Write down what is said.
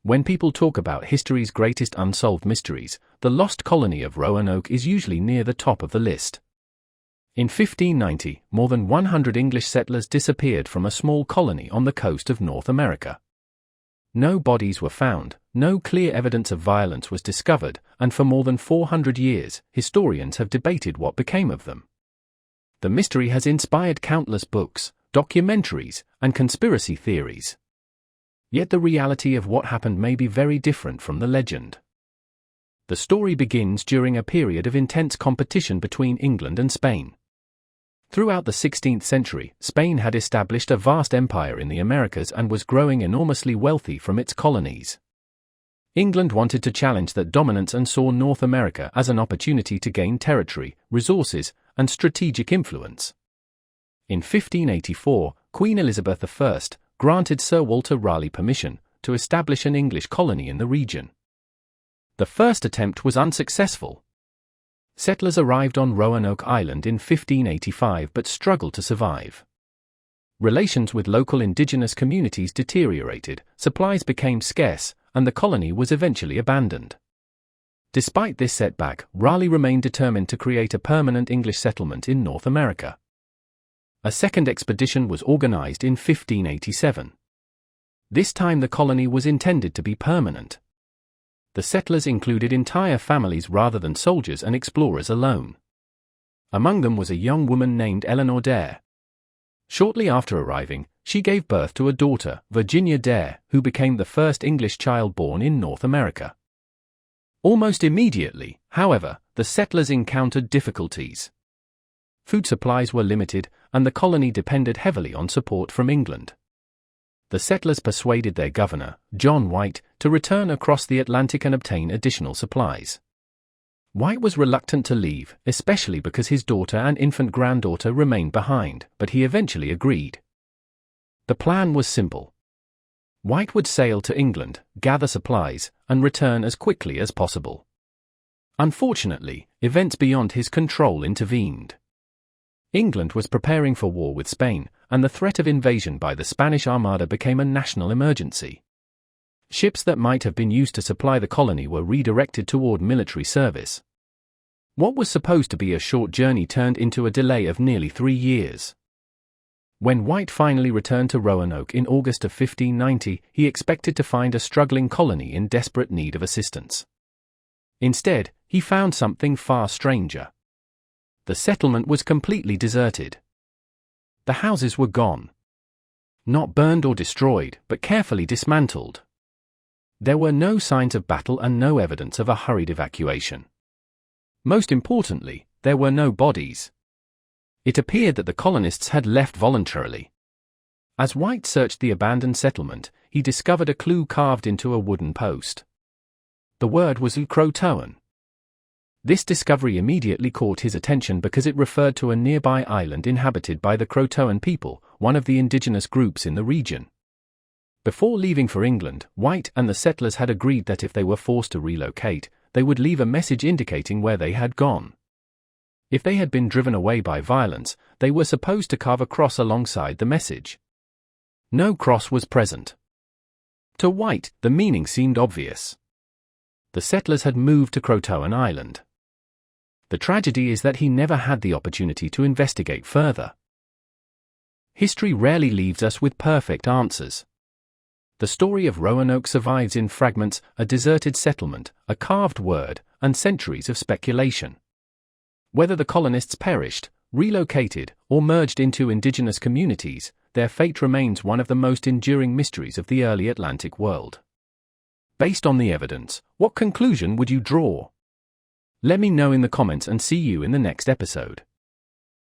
When people talk about history's greatest unsolved mysteries, the Lost Colony of Roanoke is usually near the top of the list. In 1590, more than 100 English settlers disappeared from a small colony on the coast of North America. No bodies were found, no clear evidence of violence was discovered, and for more than 400 years, historians have debated what became of them. The mystery has inspired countless books, documentaries, and conspiracy theories. Yet the reality of what happened may be very different from the legend. The story begins during a period of intense competition between England and Spain. Throughout the 16th century, Spain had established a vast empire in the Americas and was growing enormously wealthy from its colonies. England wanted to challenge that dominance and saw North America as an opportunity to gain territory, resources, and strategic influence. In 1584, Queen Elizabeth I granted Sir Walter Raleigh permission to establish an English colony in the region. The first attempt was unsuccessful. Settlers arrived on Roanoke Island in 1585 but struggled to survive. Relations with local indigenous communities deteriorated, supplies became scarce, and the colony was eventually abandoned. Despite this setback, Raleigh remained determined to create a permanent English settlement in North America. A second expedition was organized in 1587. This time the colony was intended to be permanent. The settlers included entire families rather than soldiers and explorers alone. Among them was a young woman named Eleanor Dare. Shortly after arriving, she gave birth to a daughter, Virginia Dare, who became the first English child born in North America. Almost immediately, however, the settlers encountered difficulties. Food supplies were limited, and the colony depended heavily on support from England. The settlers persuaded their governor, John White, to return across the Atlantic and obtain additional supplies. White was reluctant to leave, especially because his daughter and infant granddaughter remained behind, but he eventually agreed. The plan was simple. White would sail to England, gather supplies, and return as quickly as possible. Unfortunately, events beyond his control intervened. England was preparing for war with Spain, and the threat of invasion by the Spanish Armada became a national emergency. Ships that might have been used to supply the colony were redirected toward military service. What was supposed to be a short journey turned into a delay of nearly 3 years. When White finally returned to Roanoke in August of 1590, he expected to find a struggling colony in desperate need of assistance. Instead, he found something far stranger. The settlement was completely deserted. The houses were gone. Not burned or destroyed, but carefully dismantled. There were no signs of battle and no evidence of a hurried evacuation. Most importantly, there were no bodies. It appeared that the colonists had left voluntarily. As White searched the abandoned settlement, he discovered a clue carved into a wooden post. The word was CROATOAN. This discovery immediately caught his attention because it referred to a nearby island inhabited by the CROATOAN people, one of the indigenous groups in the region. Before leaving for England, White and the settlers had agreed that if they were forced to relocate, they would leave a message indicating where they had gone. If they had been driven away by violence, they were supposed to carve a cross alongside the message. No cross was present. To White, the meaning seemed obvious. The settlers had moved to CROATOAN Island. The tragedy is that he never had the opportunity to investigate further. History rarely leaves us with perfect answers. The story of Roanoke survives in fragments, a deserted settlement, a carved word, and centuries of speculation. Whether the colonists perished, relocated, or merged into indigenous communities, their fate remains one of the most enduring mysteries of the early Atlantic world. Based on the evidence, what conclusion would you draw? Let me know in the comments and see you in the next episode.